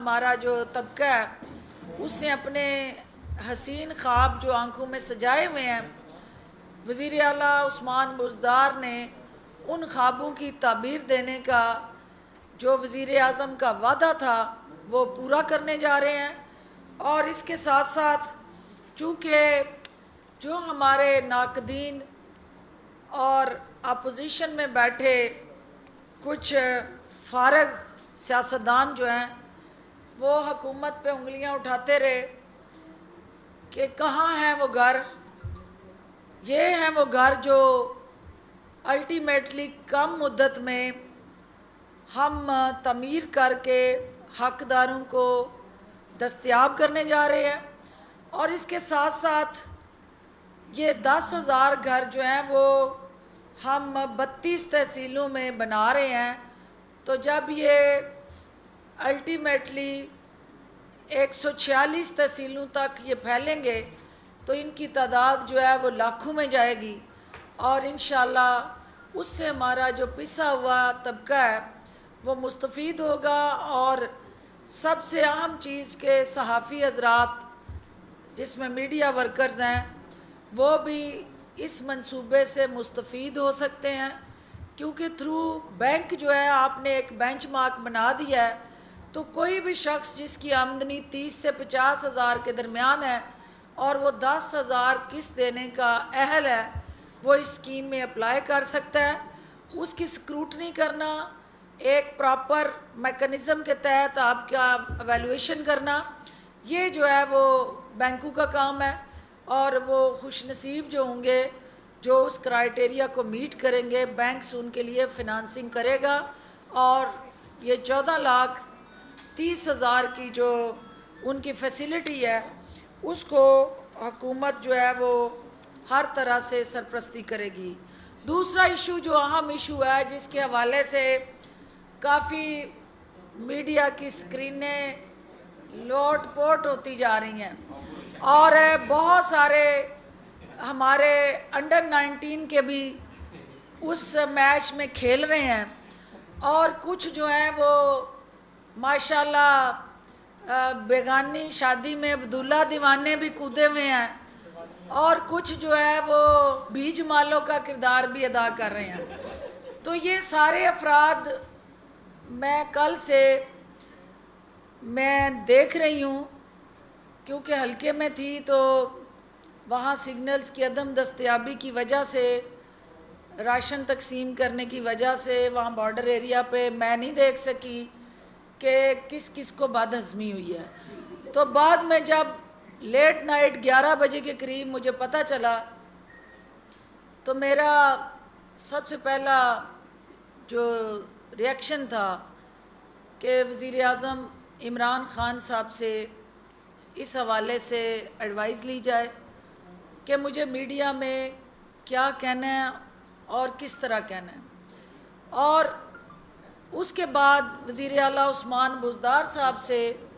हमारा जो तबका है उससे अपने हसीन ख्वाब जो आंखों में सजाए हुए हैं, वज़ीर आला उस्मान बुज़दार ने उन ख्वाबों की ताबीर देने का जो वज़ीर आज़म का वादा था वो पूरा करने जा रहे हैं। और इसके साथ साथ चूँकि जो हमारे नाकदीन और अपोजिशन में बैठे कुछ फारग सियासतदान जो हैं वो हुकूमत पे उंगलियां उठाते रहे कि कहाँ हैं वो घर, ये हैं वो घर जो अल्टीमेटली कम मुद्दत में हम तमीर करके हकदारों को दस्तयाब करने जा रहे हैं। और इसके साथ साथ ये 10,000 घर जो हैं वो हम 32 तहसीलों में बना रहे हैं। तो जब ये अल्टीमेटली 146 तहसीलों तक ये फैलेंगे तो इनकी तादाद जो है वो लाखों में जाएगी और इंशाअल्लाह उससे हमारा जो पिसा हुआ तबका है वो मुस्तफ़ीद होगा। और सबसे अहम चीज़ के सहाफ़ी हज़रात जिसमें मीडिया वर्कर्स हैं वो भी इस मंसूबे से मुस्तफ़ीद हो सकते हैं, क्योंकि थ्रू बैंक जो है आपने एक बेंचमार्क बना दिया है। तो कोई भी शख्स जिसकी आमदनी 30 से 50 हज़ार के दरमियान है और वो 10,000 किस्त देने का अहल है वो इस स्कीम में अप्लाई कर सकता है। उसकी स्क्रूटनी करना, एक प्रॉपर मेकनिज़म के तहत आपका एवेलुएशन करना, ये जो है वो बैंकों का काम है। और वो खुशनसीब जो होंगे जो उस क्राइटेरिया को मीट करेंगे, बैंक्स उनके लिए फ़िनांसिंग करेगा। और ये 14,30,000 की जो उनकी फैसिलिटी है उसको हुकूमत जो है वो हर तरह से सरपरस्ती करेगी। दूसरा इशू जो अहम इशू है जिसके हवाले से काफ़ी मीडिया की स्क्रीनें लोट पोट होती जा रही हैं और बहुत सारे हमारे अंडर 19 के भी उस मैच में खेल रहे हैं और कुछ जो हैं वो माशाल्लाह बेगानी शादी में अब्दुल्ला दीवाने भी कूदे हुए हैं और कुछ जो है वो बीज मालों का किरदार भी अदा कर रहे हैं। तो ये सारे अफराद मैं कल से मैं देख रही हूँ, क्योंकि हल्के में थी तो वहाँ सिग्नल्स की अदम दस्तयाबी की वजह से, राशन तकसीम करने की वजह से वहाँ बॉर्डर एरिया पे मैं नहीं देख सकी कि किस किस को बदहज़मी हुई है। तो बाद में जब लेट नाइट 11 बजे के करीब मुझे पता चला तो मेरा सबसे पहला जो रिएक्शन था कि वज़ीर आज़म इमरान ख़ान साहब से इस हवाले से एडवाइस ली जाए कि मुझे मीडिया में क्या कहना है और किस तरह कहना है। और उसके बाद वज़ीर आला उस्मान बुज़दार साहब से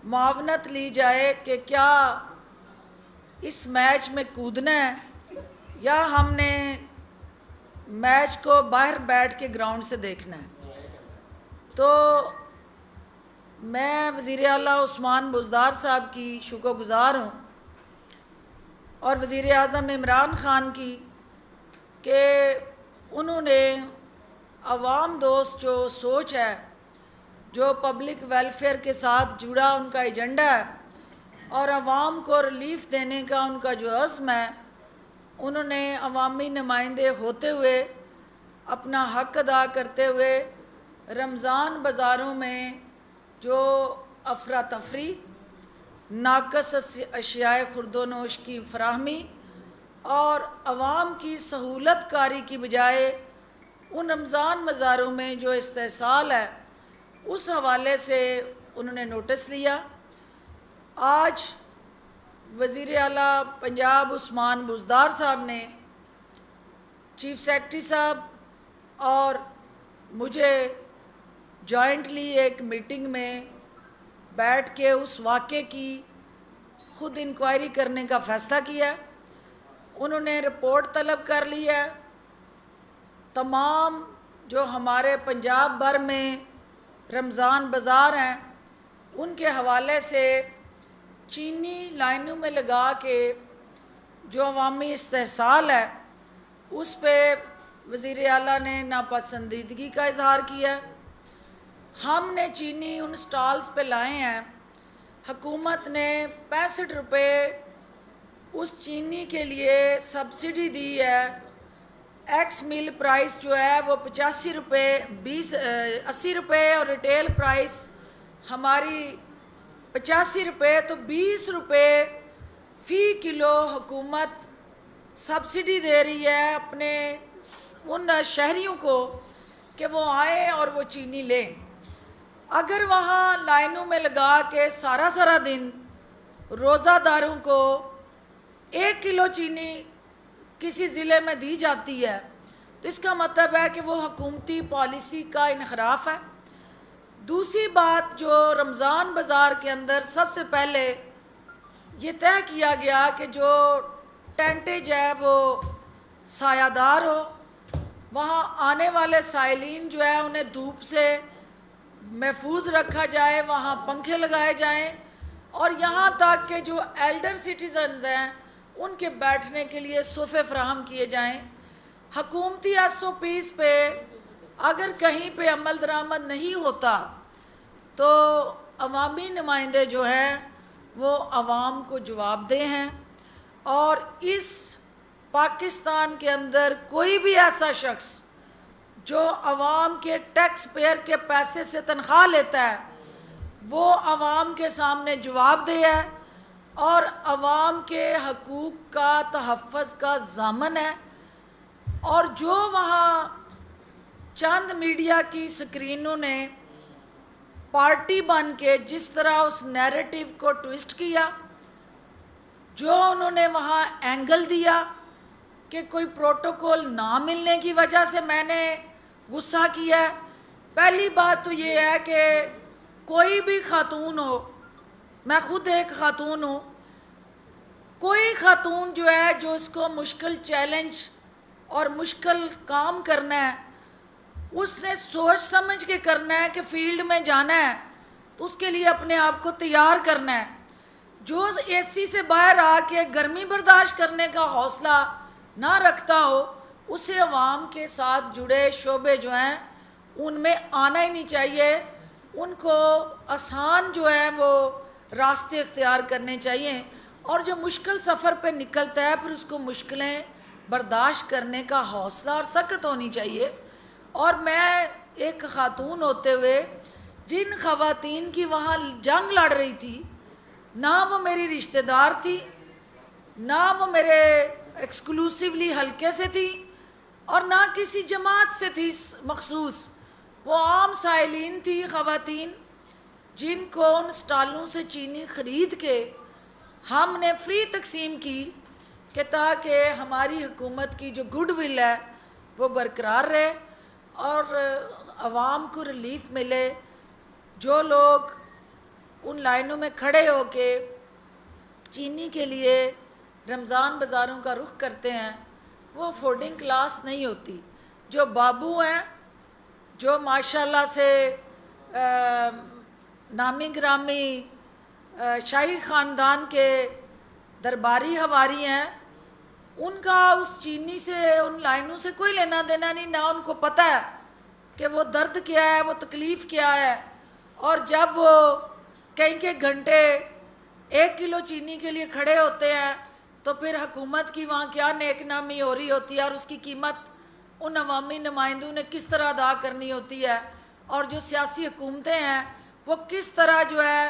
मुआवनत ली जाए कि क्या इस मैच में कूदना है या हमने मैच को बाहर बैठ के ग्राउंड से देखना है। तो मैं वज़ीर आला उस्मान बुज़दार साहब की शुक्रगुज़ार हूँ और वज़ीर आज़म इमरान ख़ान की कि उन्होंने अवाम दोस्त जो सोच है, जो पब्लिक वेलफेयर के साथ जुड़ा उनका एजेंडा है और अवाम को रिलीफ़ देने का उनका जो अज़्म है, उन्होंने अवामी नुमाइंदे होते हुए अपना हक़ अदा करते हुए रमज़ान बाज़ारों में जो अफरा तफरी, नाकस अशियाए खुर्दोनोश की फराहमी और अवाम की सहूलत कारी की बजाय उन रमज़ान मज़ारों में जो इस्तेहसाल है उस हवाले से उन्होंने नोटिस लिया। आज वज़ीर आला पंजाब उस्मान बुज़दार साहब ने चीफ सेक्रेटरी साहब और मुझे जॉइंटली एक मीटिंग में बैठ के उस वाक़े की ख़ुद इंक्वायरी करने का फ़ैसला किया। उन्होंने रिपोर्ट तलब कर ली है। तमाम जो हमारे पंजाब भर में रमज़ान बाज़ार हैं उनके हवाले से चीनी लाइनों में लगा के जो अवामी इस्तेहसाल है उस पे वज़ीर आला ने नापसंदीदगी का इजहार किया। हमने चीनी उन स्टॉल्स पे लाए हैं, हुकूमत ने 65 रुपये उस चीनी के लिए सब्सिडी दी है। एक्स मिल प्राइस जो है वो 85 रुपये 80 रुपये और रिटेल प्राइस हमारी 85 रुपये, तो 20 रुपये फ़ी किलो हुकूमत सब्सिडी दे रही है अपने उन शहरियों को कि वो आए और वो चीनी लें। अगर वहाँ लाइनों में लगा के सारा दिन रोज़ादारों को 1 किलो चीनी किसी ज़िले में दी जाती है तो इसका मतलब है कि वो हुकूमती पॉलिसी का इनखराफ है। दूसरी बात, जो रमज़ान बाज़ार के अंदर सबसे पहले ये तय किया गया कि जो टेंटेज है वो सायादार हो, वहाँ आने वाले साइलिन जो है उन्हें धूप से महफूज रखा जाए, वहाँ पंखे लगाए जाएं और यहाँ तक कि जो एल्डर सिटीजन्स हैं उनके बैठने के लिए सोफ़े फराहम किए जाएं। हकूमती SOPs पे अगर कहीं पे अमल दरामद नहीं होता तो अवामी नुमाइंदे जो हैं वो अवाम को जवाबदेह हैं और इस पाकिस्तान के अंदर कोई भी ऐसा शख्स जो अवाम के टैक्स पेयर के पैसे से तनख्वाह लेता है वो अवाम के सामने जवाबदेह है और अवाम के हकूक़ का तहफ़्फ़ुज़ का ज़ामन है। और जो वहाँ चंद मीडिया की स्क्रीनों ने पार्टी बन के जिस तरह उस नैरेटिव को ट्विस्ट किया, जो उन्होंने वहाँ एंगल दिया कि कोई प्रोटोकॉल ना मिलने की वजह से मैंने गुस्सा किया है। पहली बात तो ये है कि कोई भी खातून हो, मैं ख़ुद एक खातून हूँ, कोई खातून जो है जो उसको मुश्किल चैलेंज और मुश्किल काम करना है उसने सोच समझ के करना है कि फील्ड में जाना है तो उसके लिए अपने आप को तैयार करना है। जो AC से बाहर आके गर्मी बर्दाश्त करने का हौसला ना रखता हो उसे अवाम के साथ जुड़े शोबे जो हैं उनमें आना ही नहीं चाहिए। उनको आसान जो है वो रास्ते इख्तियार करने चाहिए और जो मुश्किल सफ़र पे निकलता है फिर उसको मुश्किलें बर्दाश्त करने का हौसला और सख्त होनी चाहिए। और मैं एक ख़ातून होते हुए जिन ख़वातीन की वहाँ जंग लड़ रही थी, ना वो मेरी रिश्तेदार थी, ना वो मेरे एक्सक्लूसिवली हल्के से थी और ना किसी जमात से थी मखसूस, वो आम साइलिन थी ख़वातीन जिनको उन स्टॉलों से चीनी ख़रीद के हमने फ्री तकसीम की कि ताकि हमारी हुकूमत की जो गुडविल है वो बरकरार रहे और आवाम को रिलीफ मिले। जो लोग उन लाइनों में खड़े होके चीनी के लिए रमज़ान बाज़ारों का रुख करते हैं वो अफोर्डिंग क्लास नहीं होती। जो बाबू हैं, जो माशाल्लाह से नामी ग्रामी शाही ख़ानदान के दरबारी हवारी हैं, उनका उस चीनी से उन लाइनों से कोई लेना देना नहीं, ना उनको पता है कि वो दर्द क्या है, वो तकलीफ़ क्या है। और जब वो कई के घंटे 1 किलो चीनी के लिए खड़े होते हैं तो फिर हुकूमत की वहाँ क्या नेकनामी हो रही होती है और उसकी कीमत उन अवामी नुमाइंदों ने किस तरह अदा करनी होती है। और जो सियासी हुकूमतें हैं वो किस तरह जो है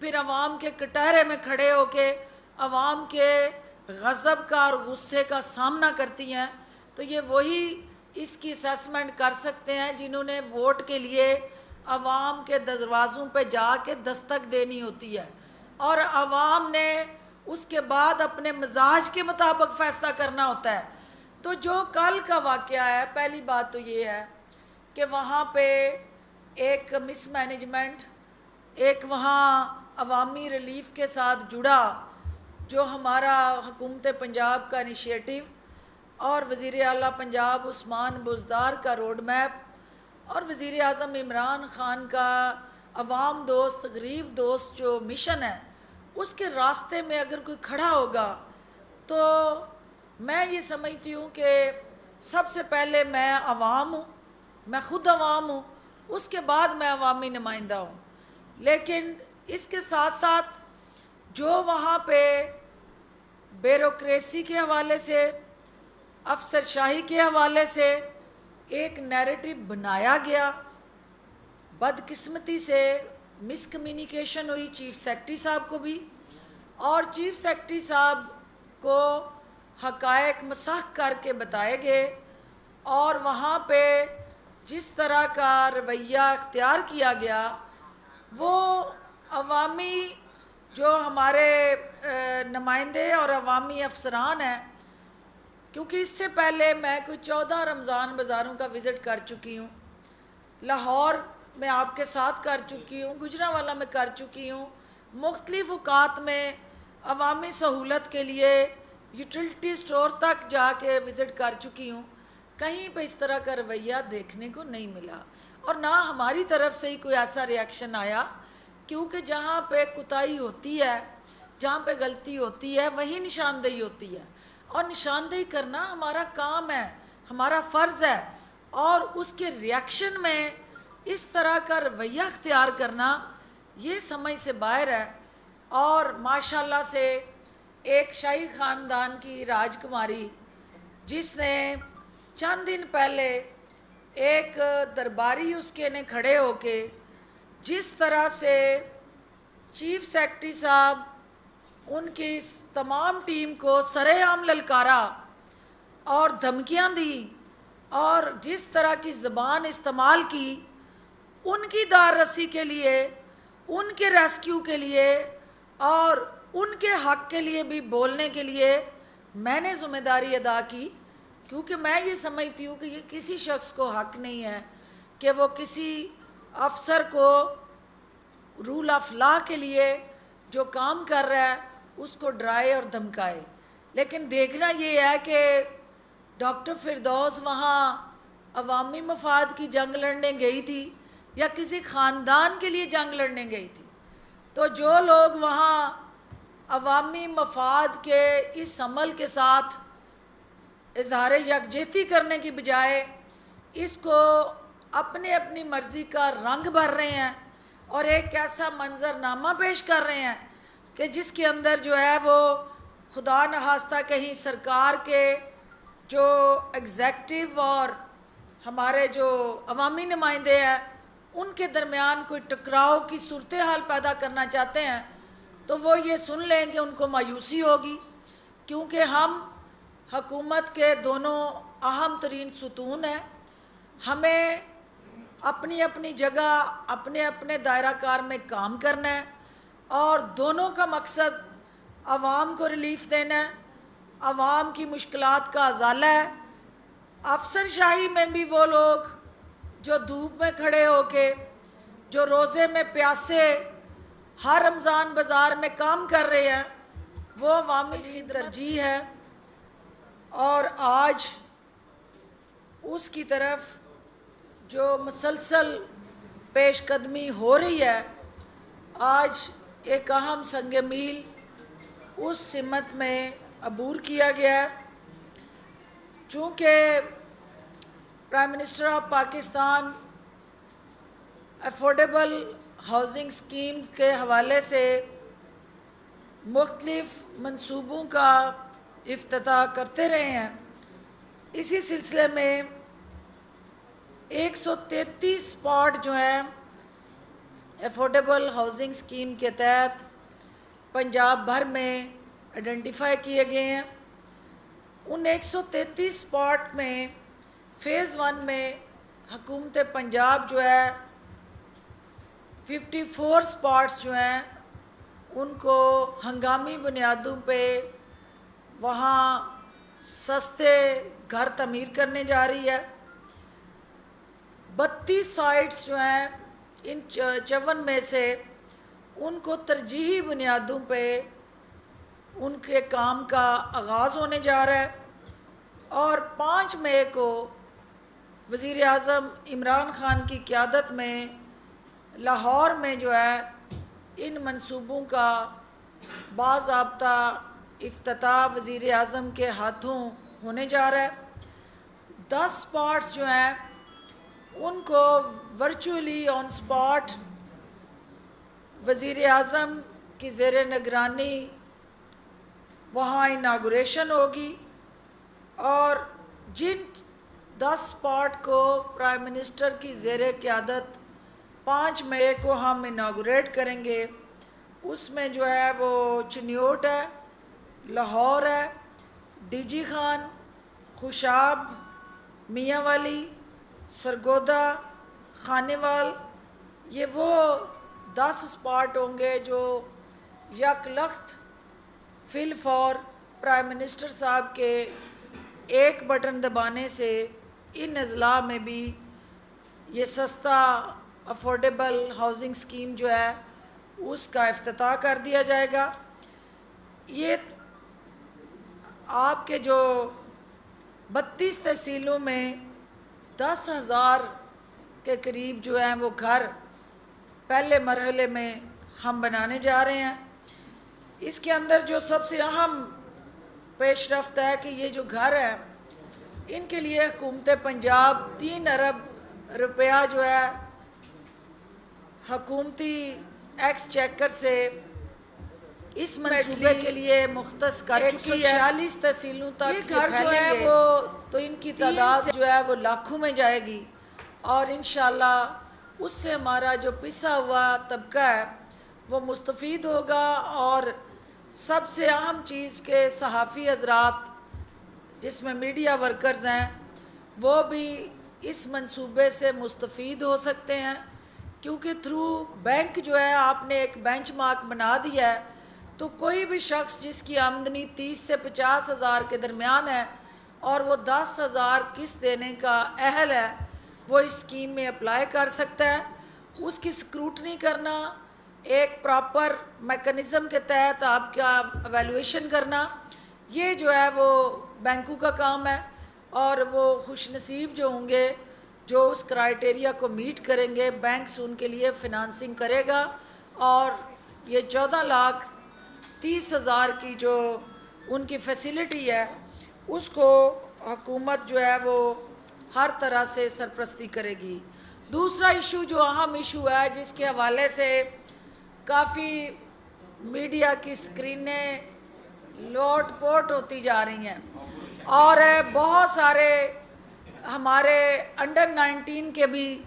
फिर अवाम के कटहरे में खड़े होके अवाम के गज़ब का और गुस्से का सामना करती हैं। तो ये वही इसकी असेसमेंट कर सकते हैं जिन्होंने वोट के लिए अवाम के दरवाज़ों पे जाके दस्तक देनी होती है और अवाम ने उसके बाद अपने मिजाज के मुताबिक फ़ैसला करना होता है। तो जो कल का वाक़या है, पहली बात तो ये है कि वहाँ पे एक मिसमैनेजमेंट, एक वहाँ अवामी रिलीफ़ के साथ जुड़ा जो हमारा हुकूमत पंजाब का इनिशिएटिव और वज़ीर आला पंजाब उस्मान बुज़दार का रोड मैप और वज़ीर आज़म इमरान ख़ान का अवाम दोस्त, गरीब दोस्त जो मिशन है, उसके रास्ते में अगर कोई खड़ा होगा तो मैं ये समझती हूँ कि सबसे पहले मैं अवाम हूँ, मैं ख़ुद अवाम हूँ, उसके बाद मैं अवामी नुमाइंदा हूँ। लेकिन इसके साथ साथ जो वहाँ पे ब्यूरोक्रेसी के हवाले से, अफसरशाही के हवाले से एक नैरेटिव बनाया गया, बदकिस्मती से मिसकम्युनिकेशन हुई चीफ़ सेक्रेटरी साहब को भी, और चीफ़ सेक्रेटरी साहब को हक़ायक़ मसाख करके बताए गए, और वहाँ पे जिस तरह का रवैया अख्तियार किया गया वो अवामी जो हमारे नुमाइंदे और अवामी अफसरान हैं, क्योंकि इससे पहले मैं कोई 14 रमज़ान बाज़ारों का विज़िट कर चुकी हूँ, लाहौर में आपके साथ कर चुकी हूँ, गुजरांवाला में कर चुकी हूँ, मुख्तलिफ़ औक़ात में अवामी सहूलत के लिए यूटिलिटी स्टोर तक जाके विज़िट कर चुकी हूँ। कहीं पे इस तरह का रवैया देखने को नहीं मिला, और ना हमारी तरफ से ही कोई ऐसा रिएक्शन आया, क्योंकि जहाँ पे कुताही होती है, जहाँ पे गलती होती है, वही निशानदेही होती है, और निशानदेही करना हमारा काम है, हमारा फ़र्ज़ है, और उसके रिएक्शन में इस तरह का रवैया अख्तियार करना ये समझ से बाहर है। और माशाल्लाह से एक शाही ख़ानदान की राजकुमारी जिसने चंद दिन पहले एक दरबारी उसके ने खड़े होके जिस तरह से चीफ़ सेक्रेटरी साहब उनकी इस तमाम टीम को सरेआम ललकारा और धमकियां दी, और जिस तरह की ज़बान इस्तेमाल की उनकी दार रसी के लिए, उनके रेस्क्यू के लिए और उनके हक़ के लिए भी बोलने के लिए मैंने ज़िम्मेदारी अदा की, क्योंकि मैं ये समझती हूँ कि ये किसी शख्स को हक़ नहीं है कि वो किसी अफसर को रूल ऑफ लॉ के लिए जो काम कर रहा है उसको डराए और धमकाए। लेकिन देखना ये है कि डॉक्टर फिरदौस वहाँ अवामी मफाद की जंग लड़ने गई थी या किसी ख़ानदान के लिए जंग लड़ने गई थी। तो जो लोग वहाँ अवामी मफाद के इस अमल के साथ इजहार यकजहती करने की बजाय इसको अपने अपनी मर्ज़ी का रंग भर रहे हैं और एक ऐसा मंजरनामा पेश कर रहे हैं कि जिसके अंदर जो है वो खुदा न खास्ता कहीं सरकार के जो एग्जेक्टिव और हमारे जो अवामी नुमाइंदे हैं उनके दरमियान कोई टकराव की सूरत हाल पैदा करना चाहते हैं, तो वो ये सुन लें कि उनको मायूसी होगी, क्योंकि हम हकूमत के दोनों अहम तरीन सुतून हैं। हमें अपनी अपनी जगह अपने अपने दायरा कार में काम करना है, और दोनों का मकसद आवाम को रिलीफ देना है, आवाम की मुश्किलात का अजाला है। अफसरशाही में भी वो लोग जो धूप में खड़े होके, जो रोज़े में प्यासे हर रमज़ान बाज़ार में काम कर रहे हैं, वो अवामी की तरजीह है, और आज उसकी तरफ जो मुसलसल पेशकदमी हो रही है, आज एक अहम संग मील उस सिमत में अबूर किया गया है। चूँकि prime minister of Pakistan affordable housing scheme के हवाले से मुख्तलिफ़ मंसूबों का इफ्तिताह करते रहे हैं, इसी सिलसिले में 133 स्पॉट जो हैं अफोर्डेबल हाउसिंग स्कीम के तहत पंजाब भर में आइडेंटिफाई किए गए हैं। उन 133 स्पॉट में फ़ेज़ 1 में हुकूमत पंजाब जो है 54 स्पॉट्स जो हैं उनको हंगामी बुनियादों पे वहाँ सस्ते घर तमीर करने जा रही है। 32 साइट्स जो हैं इन 54 में से उनको तरजीही बुनियादों पे उनके काम का आगाज़ होने जा रहा है, और 5 मई को वज़ीर आज़म इमरान ख़ान की क़यादत में लाहौर में जो है इन मंसूबों का बाज़ाब्ता इफ्तिताह वज़ीर आज़म के हाथों होने जा रहा है। 10 स्पॉट्स जो हैं उनको वर्चुअली ऑन स्पॉट वज़ीर आज़म की ज़ेर निगरानी वहाँ इनागुरेशन होगी और जिन 10 स्पॉट को प्राइम मिनिस्टर की ज़ेर क़यादत 5 मई को हम इनागुरेट करेंगे, उसमें जो है वो चिन्योट है, लाहौर है, डीजी खान, खुशाब, मियाँ वाली, सरगोदा, खानेवाल, ये वो 10 स्पॉट होंगे जो यकलख्त फिल फॉर प्राइम मिनिस्टर साहब के एक बटन दबाने से इन अजला में भी ये सस्ता अफोर्डेबल हाउसिंग स्कीम जो है उसका इफ्तिताह कर दिया जाएगा। ये आपके जो 32 तहसीलों में 10,000 के करीब जो हैं वो घर पहले मरहले में हम बनाने जा रहे हैं। इसके अंदर जो सबसे अहम पेशरफ्त है कि ये जो घर है इनके लिए हुकूमत पंजाब 3 अरब रुपया जो है हुकूमती एक्सचेकर से इस मंसूबे के लिए मुख्तस कर चुकी है। 46 तहसीलों तक ये घर जो है वो तो इनकी तादाद जो है वो लाखों में जाएगी और इंशाल्लाह उससे हमारा जो पिसा हुआ तबका है वो मुस्तफ़ीद होगा और सबसे अहम चीज़ के सहाफ़ी हज़रात जिसमें मीडिया वर्कर्स हैं वो भी इस मंसूबे से मुस्तफ़ीद हो सकते हैं, क्योंकि थ्रू बैंक जो है आपने एक बेंचमार्क बना दिया है, तो कोई भी शख्स जिसकी आमदनी 30 से 50 हज़ार के दरमियान है और वो 10,000 किस्त देने का अहल है वो इस स्कीम में अप्लाई कर सकता है। उसकी स्क्रूटनी करना, एक प्रॉपर मैकेनिज़्म के तहत आपका एवेलुएशन करना, ये जो है वो बैंकों का काम है और वो खुशनसीब जो होंगे जो उस क्राइटेरिया को मीट करेंगे, बैंक्स उनके लिए फ़िनांसिंग करेगा और ये 14,30,000 की जो उनकी फैसिलिटी है उसको हुकूमत जो है वो हर तरह से सरपरस्ती करेगी। दूसरा इशू जो अहम इशू है जिसके हवाले से काफ़ी मीडिया की स्क्रीनें लोट पोट होती जा रही हैं और बहुत सारे हमारे अंडर 19 के भी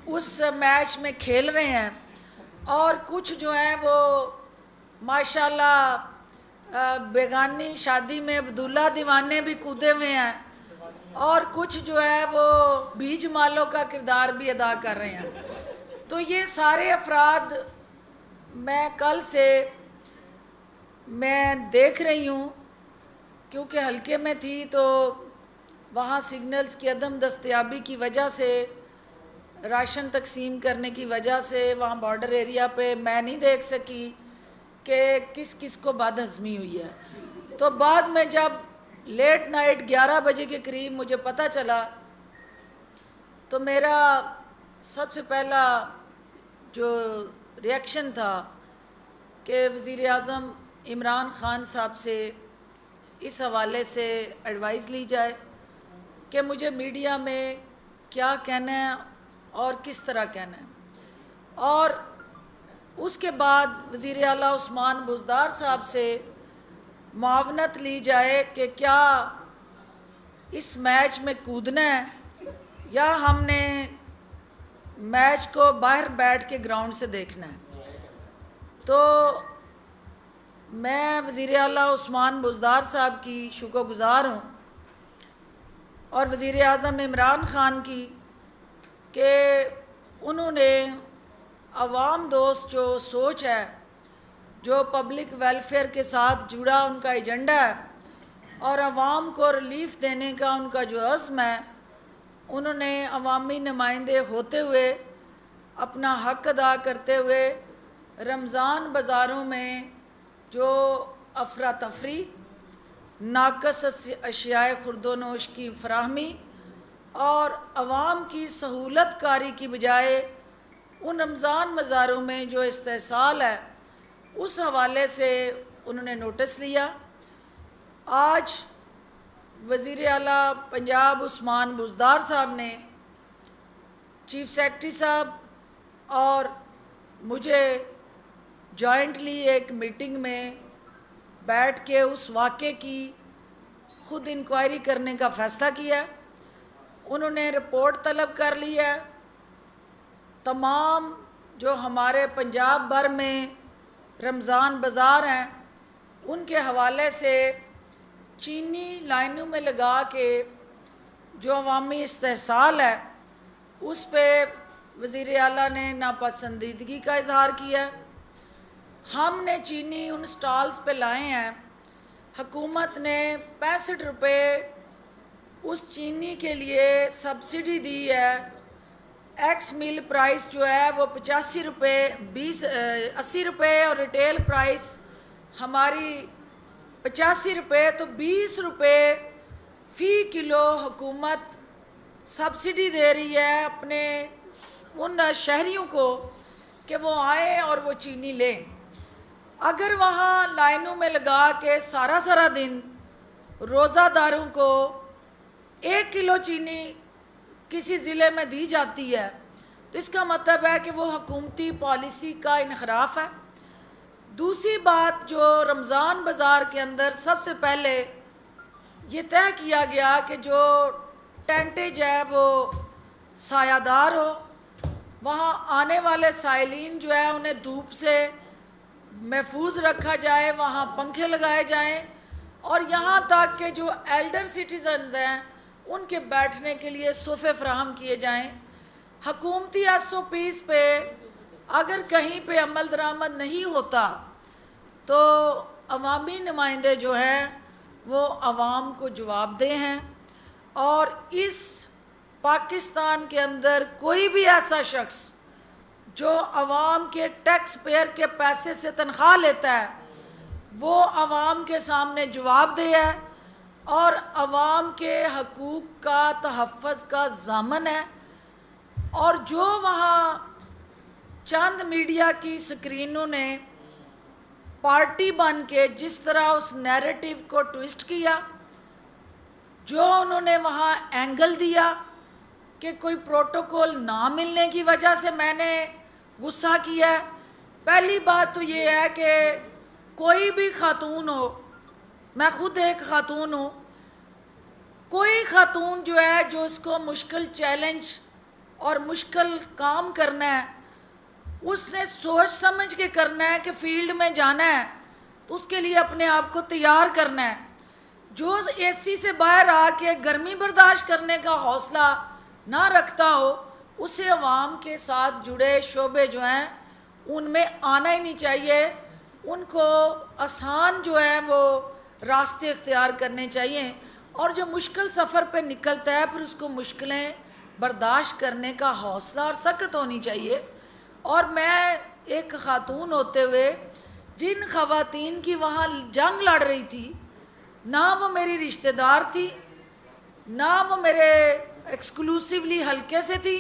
उस मैच में खेल रहे हैं और कुछ जो हैं वो माशाल्लाह बेगानी शादी में अब्दुल्ला दीवाने भी कूदे हुए हैं और कुछ जो है वो बीज मालों का किरदार भी अदा कर रहे हैं। तो ये सारे अफराद मैं कल से मैं देख रही हूँ, क्योंकि हल्के में थी तो वहाँ सिग्नल्स की अदम दस्तयाबी की वजह से, राशन तकसीम करने की वजह से वहाँ बॉर्डर एरिया पे मैं नहीं देख सकी कि किस किस को बदहज़मी हुई है। तो बाद में जब लेट नाइट 11 बजे के करीब मुझे पता चला तो मेरा सबसे पहला जो रिएक्शन था कि वज़ीर आज़म इमरान ख़ान साहब से इस हवाले से एडवाइस ली जाए कि मुझे मीडिया में क्या कहना है और किस तरह कहना है, और उसके बाद वज़ीर आला उस्मान बुज़दार साहब से मुआवनत ली जाए कि क्या इस मैच में कूदना है या हमने मैच को बाहर बैठ के ग्राउंड से देखना है। तो मैं वज़ीर आला उस्मान बुज़दार साहब की शुक्रगुज़ार हूँ और वज़ीर आज़म इमरान ख़ान की कि उन्होंने अवाम दोस्त जो सोच है, जो पब्लिक वेलफेयर के साथ जुड़ा उनका एजेंडा है और अवाम को रिलीफ़ देने का उनका जो अज़्म है, उन्होंने अवामी नुमाइंदे होते हुए अपना हक़ अदा करते हुए रमज़ान बाज़ारों में जो अफरा तफरी, नाकस अशियाए खुर्दोनोश की फराहमी और आवाम की सहूलत कारी की बजाय उन रमज़ान मज़ारों में जो इस्तेहसाल है उस हवाले से उन्होंने नोटिस लिया। आज वज़ीर आला पंजाब उस्मान बुज़दार साहब ने चीफ सेक्रेटरी साहब और मुझे जॉइंटली एक मीटिंग में बैठ के उस वाक़े की ख़ुद इंक्वायरी करने का फ़ैसला किया। उन्होंने रिपोर्ट तलब कर ली है। तमाम जो हमारे पंजाब भर में रमज़ान बाज़ार हैं उनके हवाले से चीनी लाइनों में लगा के जो अवामी इस्तेहसाल है उस पे वज़ीर आला ने नापसंदीदगी का इज़हार किया। हमने चीनी उन स्टॉल्स पे लाए हैं। हुकूमत ने 65 रुपये उस चीनी के लिए सब्सिडी दी है। एक्स मिल प्राइस जो है वो 85 रुपये 80 रुपये और रिटेल प्राइस हमारी 85 रुपये, तो 20 रुपये फ़ी किलो हुकूमत सब्सिडी दे रही है अपने उन शहरियों को कि वो आए और वो चीनी लें। अगर वहाँ लाइनों में लगा के सारा दिन रोज़ादारों को 1 किलो चीनी किसी ज़िले में दी जाती है तो इसका मतलब है कि वो हुकूमती पॉलिसी का इनखराफ है। दूसरी बात, जो रमज़ान बाज़ार के अंदर सबसे पहले ये तय किया गया कि जो टेंटेज है वो सायादार हो, वहाँ आने वाले साइलिन जो है उन्हें धूप से महफूज रखा जाए, वहाँ पंखे लगाए जाएं और यहाँ तक कि जो एल्डर सिटीजन्स हैं उनके बैठने के लिए सोफ़े फ्राहम किए जाएं। हकूमती SOPs पे अगर कहीं पे अमल दरामद नहीं होता तो अवामी नुमाइंदे जो हैं वो अवाम को जवाबदेह हैं और इस पाकिस्तान के अंदर कोई भी ऐसा शख्स जो अवाम के टैक्स पेयर के पैसे से तनख्वाह लेता है वो अवाम के सामने जवाबदेह है और अवाम के हकूक़ का तहफ़्फ़ुज़ का ज़ामन है। और जो वहाँ चंद मीडिया की स्क्रीनों ने पार्टी बन के जिस तरह उस नैरेटिव को ट्विस्ट किया, जो उन्होंने वहाँ एंगल दिया कि कोई प्रोटोकॉल ना मिलने की वजह से मैंने गुस्सा किया है। पहली बात तो ये है कि कोई भी खातून हो, मैं ख़ुद एक खातून हूँ, कोई खातून जो है जो उसको मुश्किल चैलेंज और मुश्किल काम करना है उसने सोच समझ के करना है कि फील्ड में जाना है तो उसके लिए अपने आप को तैयार करना है। जो AC से बाहर आके गर्मी बर्दाश्त करने का हौसला ना रखता हो उसे अवाम के साथ जुड़े शोबे जो हैं उनमें आना ही नहीं चाहिए। उनको आसान जो है वो रास्ते इख्तियार करने चाहिए और जो मुश्किल सफ़र पे निकलता है फिर उसको मुश्किलें बर्दाश्त करने का हौसला और सकत होनी चाहिए। और मैं एक ख़ातून होते हुए जिन ख़वातीन की वहाँ जंग लड़ रही थी, ना वो मेरी रिश्तेदार थी, ना वो मेरे एक्सक्लूसिवली हल्के से थी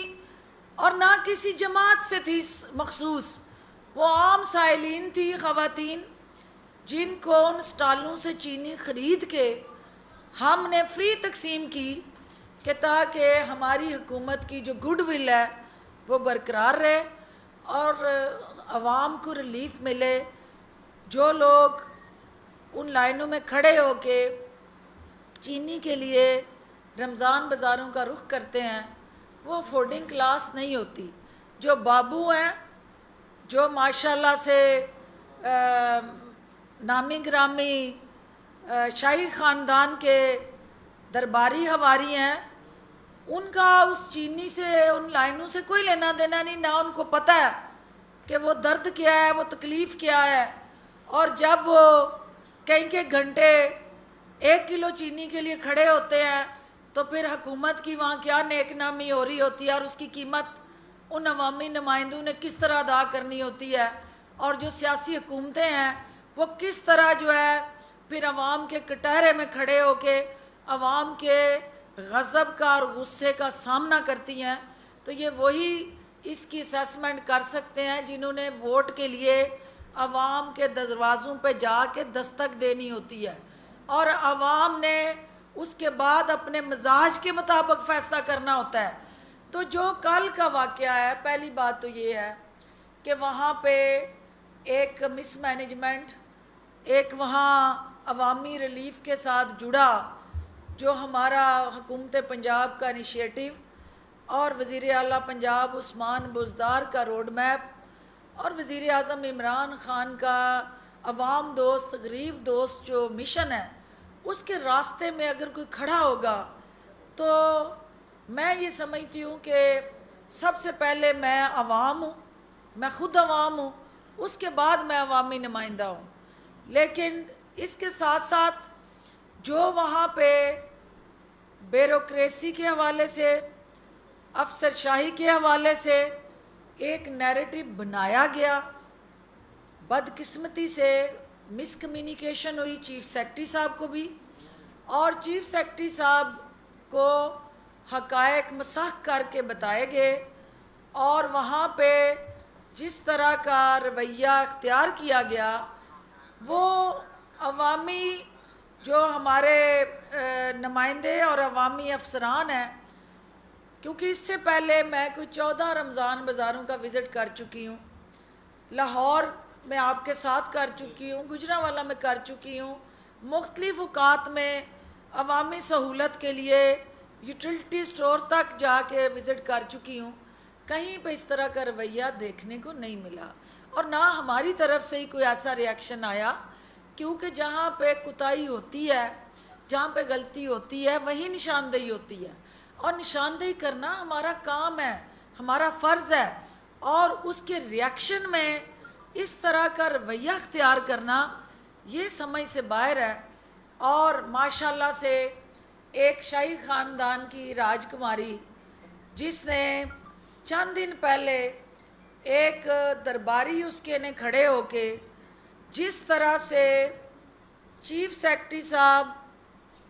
और ना किसी जमात से थी मखसूस, वो आम साइलिन थी ख़वातीन जिनको उन स्टॉलों से चीनी ख़रीद के हमने फ्री तकसीम की कि ताकि हमारी हुकूमत की जो गुडविल है वो बरकरार रहे और आवाम को रिलीफ मिले। जो लोग उन लाइनों में खड़े होके चीनी के लिए रमज़ान बाज़ारों का रुख करते हैं वो अफोर्डिंग क्लास नहीं होती। जो बाबू हैं, जो माशाल्लाह से नामी ग्रामी शाही ख़ानदान के दरबारी हवारी हैं, उनका उस चीनी से उन लाइनों से कोई लेना देना नहीं, ना उनको पता है कि वो दर्द क्या है, वो तकलीफ़ क्या है। और जब वो कई के घंटे 1 किलो चीनी के लिए खड़े होते हैं तो फिर हुकूमत की वहाँ क्या नेकनामी हो रही होती है और उसकी कीमत उन अवामी नुमाइंदों ने किस तरह अदा करनी होती है। और जो सियासी हुकूमतें हैं वो किस तरह जो है फिर अवाम के कटहरे में खड़े होके अवाम के गज़ब का और गुस्से का सामना करती हैं। तो ये वही इसकी असेसमेंट कर सकते हैं, जिन्होंने वोट के लिए आवाम के दरवाज़ों पे जाके दस्तक देनी होती है और आवाम ने उसके बाद अपने मिजाज के मुताबिक फ़ैसला करना होता है। तो जो कल का वाक़या है, पहली बात तो ये है कि वहाँ पे एक मिसमैनेजमेंट, एक वहाँ अवामी रिलीफ के साथ जुड़ा जो हमारा हुकूमत पंजाब का इनिशिएटिव और वज़ीर आला पंजाब उस्मान बुज़दार का रोड मैप और वज़ीर आज़म इमरान ख़ान का अवाम दोस्त गरीब दोस्त जो मिशन है, उसके रास्ते में अगर कोई खड़ा होगा तो मैं ये समझती हूँ कि सबसे पहले मैं अवाम हूँ, मैं ख़ुद अवाम हूँ, उसके बाद मैं अवामी नुमाइंदा हूँ। लेकिन इसके साथ साथ जो वहाँ पे ब्यूरोक्रेसी के हवाले से, अफसरशाही के हवाले से एक नैरेटिव बनाया गया, बदकिस्मती से मिसकम्युनिकेशन हुई चीफ़ सेक्रेटरी साहब को भी, और चीफ़ सेक्रेटरी साहब को हक़ायक़ मसाख करके बताए गए और वहाँ पे जिस तरह का रवैया अख्तियार किया गया वो अवामी जो हमारे नुमाइंदे और अवामी अफसरान हैं, क्योंकि इससे पहले मैं कोई 14 रमज़ान बाज़ारों का विज़िट कर चुकी हूँ, लाहौर में आपके साथ कर चुकी हूँ, गुजरांवाला में कर चुकी हूँ, मुख्तलिफ़ औक़ात में अवामी सहूलत के लिए यूटिलिटी स्टोर तक जाके विज़िट कर चुकी हूँ। कहीं पे इस तरह का रवैया देखने को नहीं मिला और ना हमारी तरफ से ही कोई ऐसा रिएक्शन आया, क्योंकि जहाँ पे कुताही होती है, जहाँ पे गलती होती है, वही निशानदेही होती है और निशानदेही करना हमारा काम है, हमारा फ़र्ज़ है। और उसके रिएक्शन में इस तरह का रवैया अख्तियार करना ये समझ से बाहर है। और माशाल्लाह से एक शाही ख़ानदान की राजकुमारी जिसने चंद दिन पहले एक दरबारी उसके ने खड़े होके जिस तरह से चीफ़ सेक्रेटरी साहब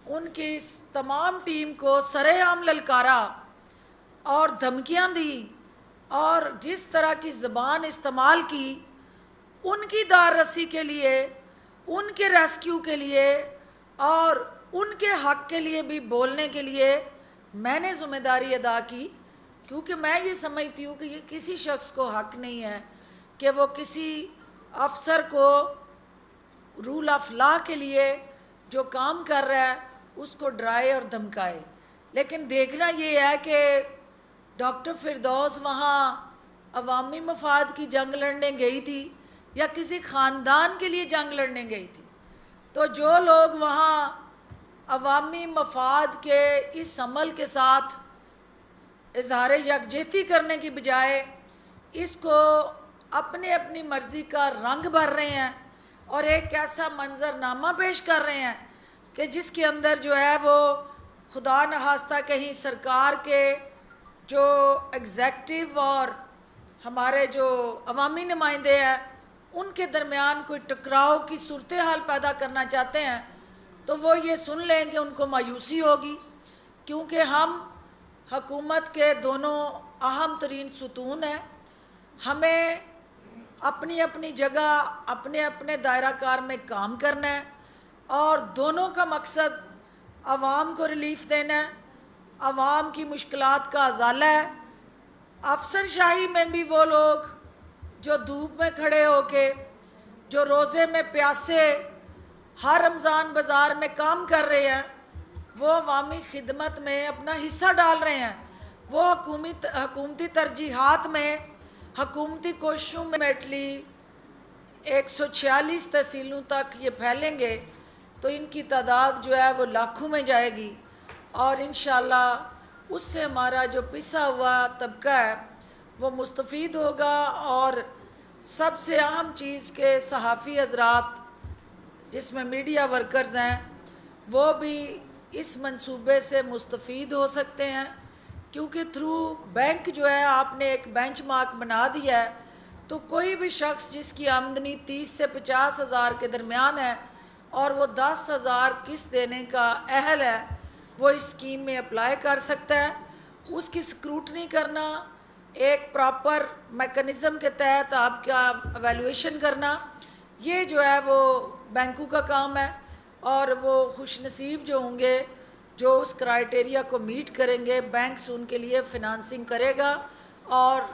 उनकी इस तमाम टीम को सरेआम ललकारा और धमकियां दी और जिस तरह की ज़बान इस्तेमाल की, उनकी दार रसी के लिए, उनके रेस्क्यू के लिए और उनके हक़ के लिए भी बोलने के लिए मैंने ज़िम्मेदारी अदा की, क्योंकि मैं ये समझती हूँ कि ये किसी शख्स को हक़ नहीं है कि वो किसी अफसर को रूल ऑफ लॉ के लिए जो काम कर रहा है उसको डराए और धमकाए। लेकिन देखना ये है कि डॉक्टर फिरदौस वहाँ अवामी मफाद की जंग लड़ने गई थी या किसी ख़ानदान के लिए जंग लड़ने गई थी। तो जो लोग वहाँ अवामी मफाद के इस अमल के साथ इजहार यकजहती करने की बजाय इसको अपने अपनी मर्ज़ी का रंग भर रहे हैं और एक ऐसा मंजरनामा पेश कर रहे हैं कि जिसके अंदर जो है वो खुदा न खास्ता कहीं सरकार के जो एग्जेक्टिव और हमारे जो अवामी नुमाइंदे हैं उनके दरमियान कोई टकराव की सूरत हाल पैदा करना चाहते हैं, तो वो ये सुन लें कि उनको मायूसी होगी, क्योंकि हम हुकूमत के दोनों अहम तरीन सुतून हैं। हमें अपनी अपनी जगह अपने अपने दायरा कार में काम करना है और दोनों का मकसद आवाम को रिलीफ देना है, आवाम की मुश्किलात का अजाला है। अफसरशाही में भी वो लोग जो धूप में खड़े होके, जो रोज़े में प्यासे हर रमज़ान बाज़ार में काम कर रहे हैं, वो अवामी खिदमत में अपना हिस्सा डाल रहे हैं। वो हुकूमती तरजीहात में, हुकूमती कोशिशों में मेटली 146 तहसीलों तक ये फैलेंगे तो इनकी तादाद जो है वो लाखों में जाएगी और इंशाअल्लाह उससे हमारा जो पिसा हुआ तबका है वो मुस्तफ़ीद होगा। और सबसे अहम चीज़ के सहाफ़ी हज़रात जिसमें मीडिया वर्कर्स हैं वो भी इस मंसूबे से मुस्तफ़ीद हो सकते हैं, क्योंकि थ्रू बैंक जो है आपने एक बेंचमार्क बना दिया है, तो कोई भी शख्स जिसकी आमदनी 30 से 50 हज़ार के दरमियान है और वो 10,000 किस्त देने का अहल है, वो इस स्कीम में अप्लाई कर सकता है। उसकी स्क्रूटनी करना, एक प्रॉपर मैकेनिज़्म के तहत आपका एवेलुएशन करना, ये जो है वो बैंकों का काम है। और वो खुशनसीब जो होंगे जो उस क्राइटेरिया को मीट करेंगे, बैंक्स उनके लिए फ़िनांसिंग करेगा। और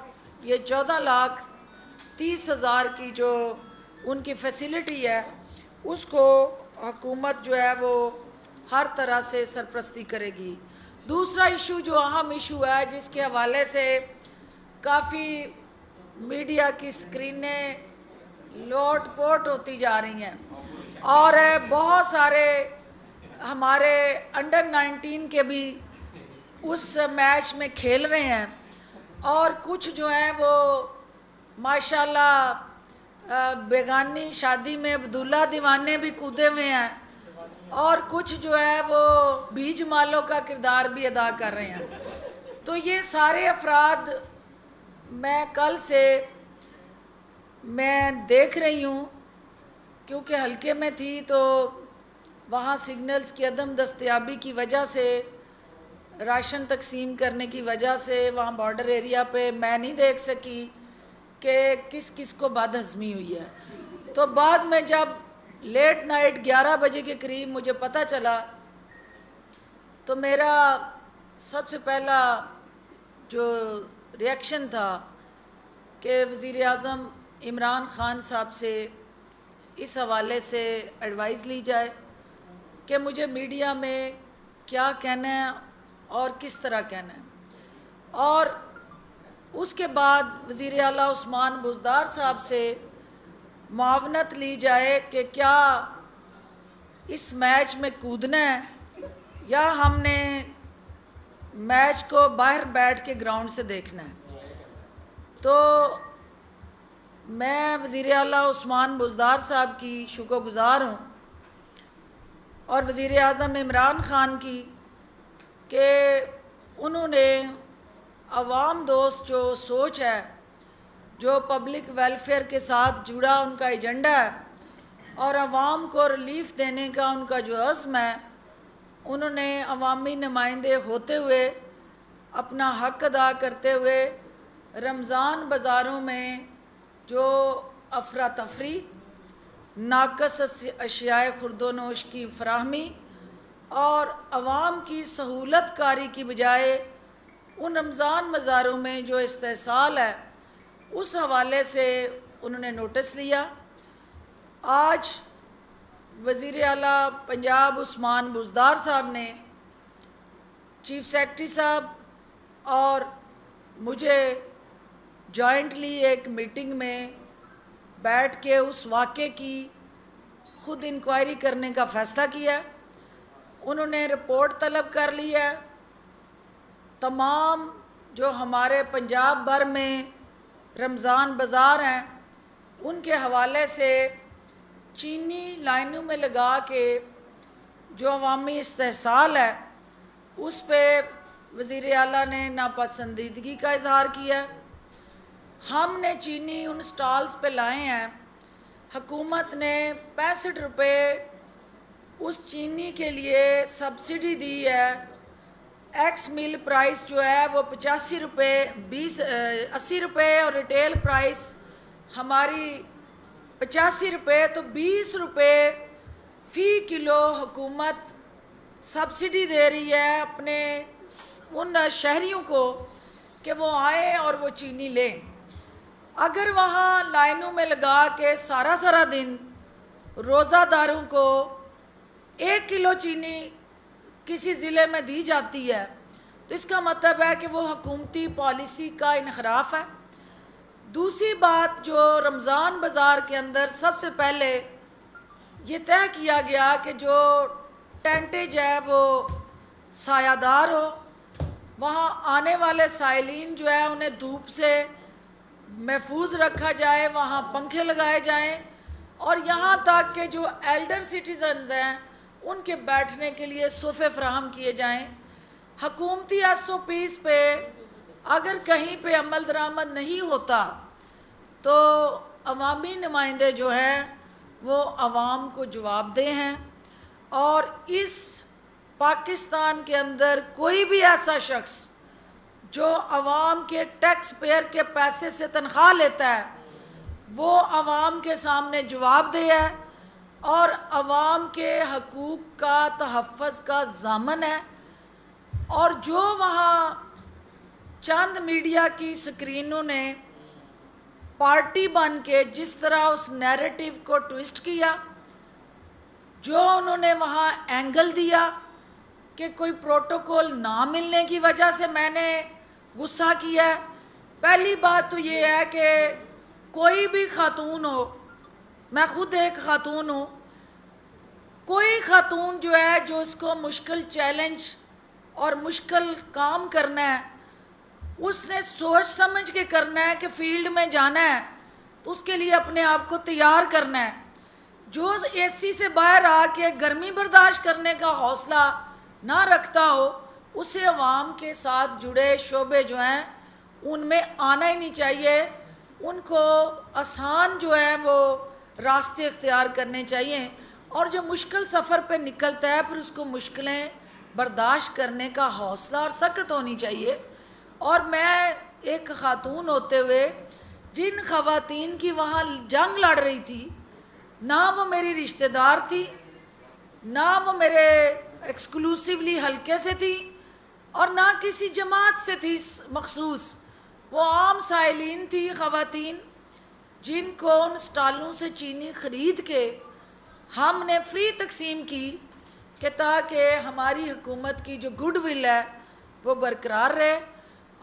ये 14,30,000 की जो उनकी फैसिलिटी है उसको हुकूमत जो है वो हर तरह से सरपरस्ती करेगी। दूसरा इशू जो अहम इशू है, जिसके हवाले से काफ़ी मीडिया की स्क्रीनें लोट पोट होती जा रही हैं और बहुत सारे हमारे अंडर 19 के भी उस मैच में खेल रहे हैं और कुछ जो हैं वो माशाल्लाह बेगानी शादी में अब्दुल्ला दीवाने भी कूदे हुए हैं और कुछ जो है वो बीज मालों का किरदार भी अदा कर रहे हैं। तो ये सारे अफराद मैं कल से मैं देख रही हूँ, क्योंकि हल्के में थी तो वहाँ सिग्नल्स की अदम दस्तयाबी की वजह से, राशन तकसीम करने की वजह से वहाँ बॉर्डर एरिया पे मैं नहीं देख सकी कि किस किस को बदहज़मी हुई है। तो बाद में जब लेट नाइट 11 बजे के करीब मुझे पता चला तो मेरा सबसे पहला जो रिएक्शन था कि वज़ीर आज़म इमरान ख़ान साहब से इस हवाले से एडवाइस ली जाए कि मुझे मीडिया में क्या कहना है और किस तरह कहना है। और उसके बाद वज़ीर आला उस्मान बुज़दार साहब से मुआवनत ली जाए कि क्या इस मैच में कूदना है या हमने मैच को बाहर बैठ के ग्राउंड से देखना है। तो मैं वज़ीर आला उस्मान बुज़दार साहब की शुक्रगुज़ार हूँ और वज़ीर आज़म इमरान ख़ान की कि उन्होंने अवाम दोस्त जो सोच है, जो पब्लिक वेलफेयर के साथ जुड़ा उनका एजेंडा है और अवाम को रिलीफ़ देने का उनका जो अज़्म है, उन्होंने अवामी नुमाइंदे होते हुए अपना हक़ अदा करते हुए रमज़ान बाज़ारों में जो अफरा तफरी, नाकस अशियाए खुर्दोनोश की फराहमी और आवाम की सहूलत कारी की बजाय उन रमज़ान बाज़ारों में जो इस्तेहसाल है उस हवाले से उन्होंने नोटिस लिया। आज वज़ीर आला पंजाब उस्मान बुज़दार साहब ने चीफ सेक्रेटरी साहब और मुझे जॉइंटली एक मीटिंग में बैठ के उस वाक़े की ख़ुद इंक्वायरी करने का फ़ैसला किया। उन्होंने रिपोर्ट तलब कर ली है। तमाम जो हमारे पंजाब भर में रमज़ान बाज़ार हैं उनके हवाले से चीनी लाइनों में लगा के जो अवामी इस्तेहसाल है उस पे वज़ीर आला ने नापसंदीदगी का इज़हार किया। हमने चीनी उन स्टॉल्स पे लाए हैं, हुकूमत ने 65 रुपये उस चीनी के लिए सब्सिडी दी है। एक्स मिल प्राइस जो है वो 85 रुपये 80 रुपये और रिटेल प्राइस हमारी 85 रुपये, तो 20 रुपये फ़ी किलो हुकूमत सब्सिडी दे रही है अपने उन शहरियों को कि वो आए और वो चीनी लें। अगर वहाँ लाइनों में लगा के सारा दिन रोज़ादारों को 1 किलो चीनी किसी ज़िले में दी जाती है तो इसका मतलब है कि वो हुकूमती पॉलिसी का इनखराफ है। दूसरी बात, जो रमज़ान बाज़ार के अंदर सबसे पहले ये तय किया गया कि जो टेंटेज है वो सायादार हो, वहाँ आने वाले साइलिन जो है उन्हें धूप से महफूज रखा जाए, वहाँ पंखे लगाए जाएं और यहाँ तक कि जो एल्डर सिटीज़न्स हैं उनके बैठने के लिए सोफ़े फ्राहम किए जाएं। हकूमती SOPs पे अगर कहीं पे अमल दरामद नहीं होता तो अवामी नुमाइंदे जो हैं वो अवाम को जवाबदेह हैं और इस पाकिस्तान के अंदर कोई भी ऐसा शख्स जो आवाम के टैक्स पेयर के पैसे से तनख्वाह लेता है वो आवाम के सामने जवाबदेह है और आवाम के हकूक़ का तहफ़्फ़ुज़ का ज़ामन है। और जो वहाँ चंद मीडिया की स्क्रीनों ने पार्टी बन के जिस तरह उस नैरेटिव को ट्विस्ट किया, जो उन्होंने वहाँ एंगल दिया कि कोई प्रोटोकॉल ना मिलने की वजह से मैंने गुस्सा किया है। पहली बात तो ये है कि कोई भी खातून हो, मैं ख़ुद एक खातून हूँ, कोई खातून जो है जो इसको मुश्किल चैलेंज और मुश्किल काम करना है उसने सोच समझ के करना है कि फील्ड में जाना है तो उसके लिए अपने आप को तैयार करना है। जो एसी से बाहर आके गर्मी बर्दाश्त करने का हौसला ना रखता हो उसे अवाम के साथ जुड़े शोबे जो हैं उनमें आना ही नहीं चाहिए। उनको आसान जो है वो रास्ते इख्तियार करने चाहिए और जो मुश्किल सफ़र पे निकलता है फिर उसको मुश्किलें बर्दाश्त करने का हौसला और सख्त होनी चाहिए। और मैं एक ख़ातून होते हुए जिन ख़वातीन की वहाँ जंग लड़ रही थी, ना वो मेरी रिश्तेदार थी, ना वो मेरे एक्सक्लूसिवली हल्के से थी और ना किसी जमात से थी मखसूस, वो आम साइलिन थी ख़वातीन जिनको उन स्टालों से चीनी ख़रीद के हमने फ्री तकसीम की कि ताकि हमारी हुकूमत की जो गुडविल है वो बरकरार रहे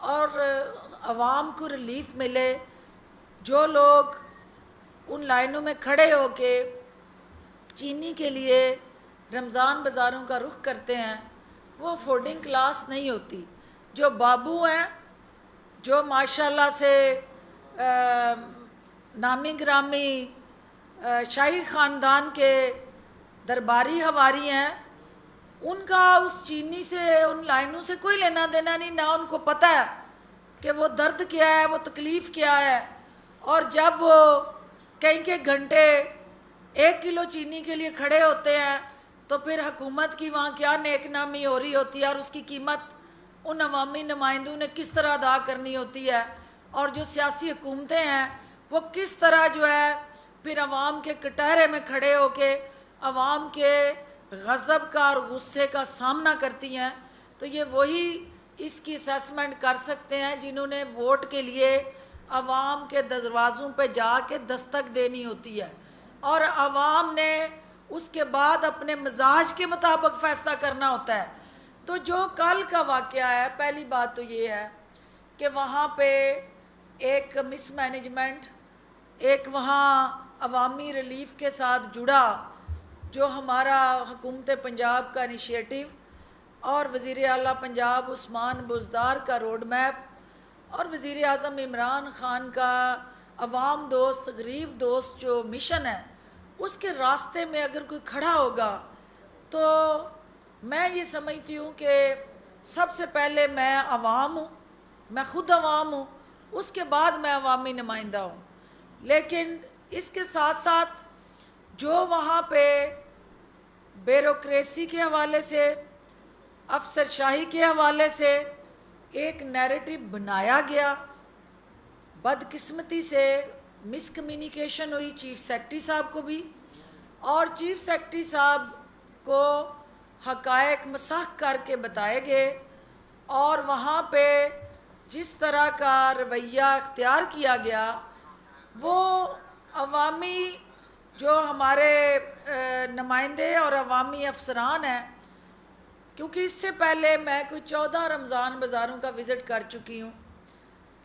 और आवाम को रिलीफ मिले। जो लोग उन लाइनों में खड़े होके चीनी के लिए रमज़ान बाज़ारों का रुख करते हैं वो अफोर्डिंग क्लास नहीं होती। जो बाबू हैं, जो माशाल्लाह से नामी ग्रामी शाही ख़ानदान के दरबारी हवारी हैं, उनका उस चीनी से उन लाइनों से कोई लेना देना नहीं। ना उनको पता है कि वो दर्द क्या है, वो तकलीफ़ क्या है। और जब वो कई के घंटे 1 किलो चीनी के लिए खड़े होते हैं तो फिर हुकूमत की वहाँ क्या नेकनामी हो रही होती है और उसकी कीमत उन अवामी नुमाइंदों ने किस तरह अदा करनी होती है। और जो सियासी हुकूमतें हैं वो किस तरह जो है फिर अवाम के कटहरे में खड़े होके अवाम के गज़ब का और गुस्से का सामना करती हैं। तो ये वही इसकी असेसमेंट कर सकते हैं जिन्होंने वोट के लिए अवाम के दरवाज़ों पे जाके दस्तक देनी होती है और अवाम ने उसके बाद अपने मिजाज के मुताबिक फ़ैसला करना होता है। तो जो कल का वाक़या है, पहली बात तो ये है कि वहाँ पे एक मिसमैनेजमेंट, एक वहाँ अवामी रिलीफ़ के साथ जुड़ा जो हमारा हुकूमत पंजाब का इनिशिएटिव और वज़ीर आला पंजाब उस्मान बुज़दार का रोड मैप और वज़ीर आज़म इमरान ख़ान का अवाम दोस्त गरीब दोस्त जो मिशन है उसके रास्ते में अगर कोई खड़ा होगा तो मैं ये समझती हूँ कि सबसे पहले मैं अवाम हूँ, मैं ख़ुद अवाम हूँ, उसके बाद मैं अवामी नुमाइंदा हूँ। लेकिन इसके साथ साथ जो वहाँ पे ब्यूरोक्रेसी के हवाले से, अफसरशाही के हवाले से एक नैरेटिव बनाया गया, बदकिस्मती से मिसकम्युनिकेशन हुई चीफ़ सेक्रेटरी साहब को भी, और चीफ़ सेक्रेटरी साहब को हक़ायक़ मसख़ करके बताए गए और वहाँ पे जिस तरह का रवैया इख्तियार किया गया वो अवामी जो हमारे नुमाइंदे और अवामी अफसरान हैं, क्योंकि इससे पहले मैं कोई 14 रमज़ान बाज़ारों का विज़िट कर चुकी हूँ,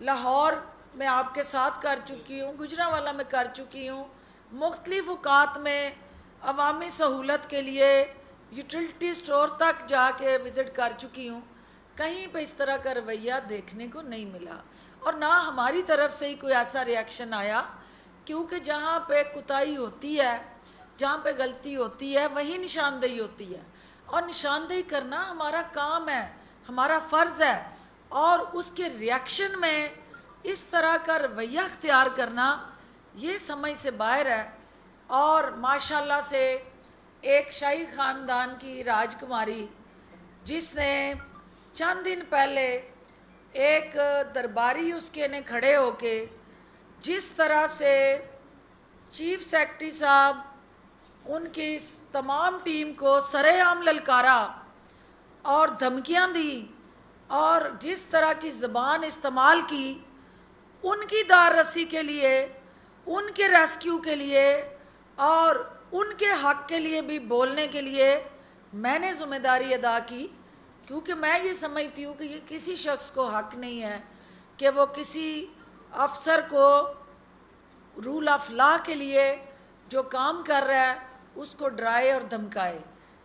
लाहौर में आपके साथ कर चुकी हूँ, गुजरांवाला में कर चुकी हूँ, मुख्तलिफ़ औक़ात में अवामी सहूलत के लिए यूटिलिटी स्टोर तक जाके विज़िट कर चुकी हूँ। कहीं पे इस तरह का रवैया देखने को नहीं मिला और ना हमारी तरफ से ही कोई ऐसा रिएक्शन आया, क्योंकि जहाँ पे कुताही होती है, जहाँ पे गलती होती है वहीं निशानदेही होती है और निशानदेही करना हमारा काम है, हमारा फ़र्ज़ है। और उसके रिएक्शन में इस तरह का रवैया अख्तियार करना ये समझ से बाहर है। और माशाल्लाह से एक शाही ख़ानदान की राजकुमारी जिसने चंद दिन पहले एक दरबारी उसके ने खड़े होके जिस तरह से चीफ सेक्रेटरी साहब उनकी इस तमाम टीम को सरेआम ललकारा और धमकियां दी और जिस तरह की ज़बान इस्तेमाल की उनकी दार रसी के लिए, उनके रेस्क्यू के लिए और उनके हक के लिए भी बोलने के लिए मैंने ज़िम्मेदारी अदा की, क्योंकि मैं ये समझती हूँ कि ये किसी शख्स को हक नहीं है कि वो किसी अफसर को रूल ऑफ लॉ के लिए जो काम कर रहा है उसको डराए और धमकाए।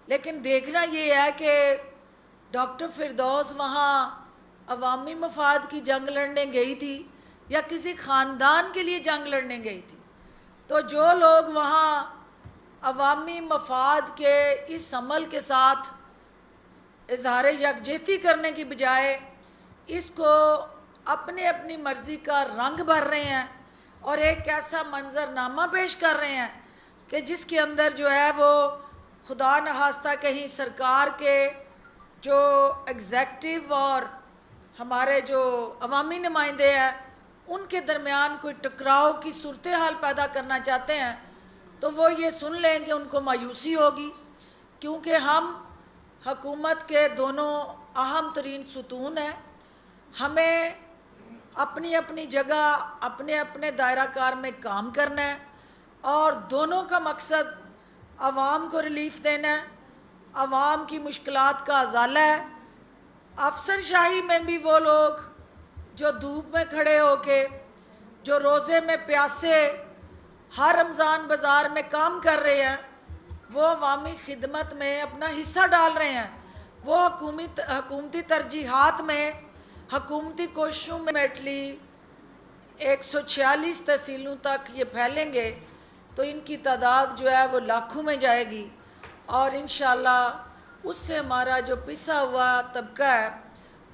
लेकिन देखना ये है कि डॉक्टर फिरदौस वहाँ अवामी मफाद की जंग लड़ने गई थी या किसी ख़ानदान के लिए जंग लड़ने गई थी। तो जो लोग वहाँ अवामी मफाद के इस अमल के साथ इजहार यकजहती करने की बजाय इसको अपने अपनी मर्ज़ी का रंग भर रहे हैं और एक ऐसा मंजरनामा पेश कर रहे हैं कि जिसके अंदर जो है वो खुदा न खास्ता कहीं सरकार के जो एग्जेक्टिव और हमारे जो अवामी नुमाइंदे हैं उनके दरमियान कोई टकराव की सूरत हाल पैदा करना चाहते हैं, तो वो ये सुन लें कि उनको मायूसी होगी, क्योंकि हम हुकूमत के दोनों अहम तरीन सुतून हैं। हमें अपनी अपनी जगह अपने अपने दायरा कार में काम करना है और दोनों का मकसद आवाम को रिलीफ देना है, आवाम की मुश्किलात का अजाला है। अफसरशाही में भी वो लोग जो धूप में खड़े होके, जो रोज़े में प्यासे हर रमज़ान बाज़ार में काम कर रहे हैं, वो अवामी खिदमत में अपना हिस्सा डाल रहे हैं। वो हुकूमती तरजीहात में, हुकूमती कोशिशों में मेटली 146 तहसीलों तक ये फैलेंगे तो इनकी तादाद जो है वो लाखों में जाएगी और इंशाअल्लाह उससे हमारा जो पिसा हुआ तबका है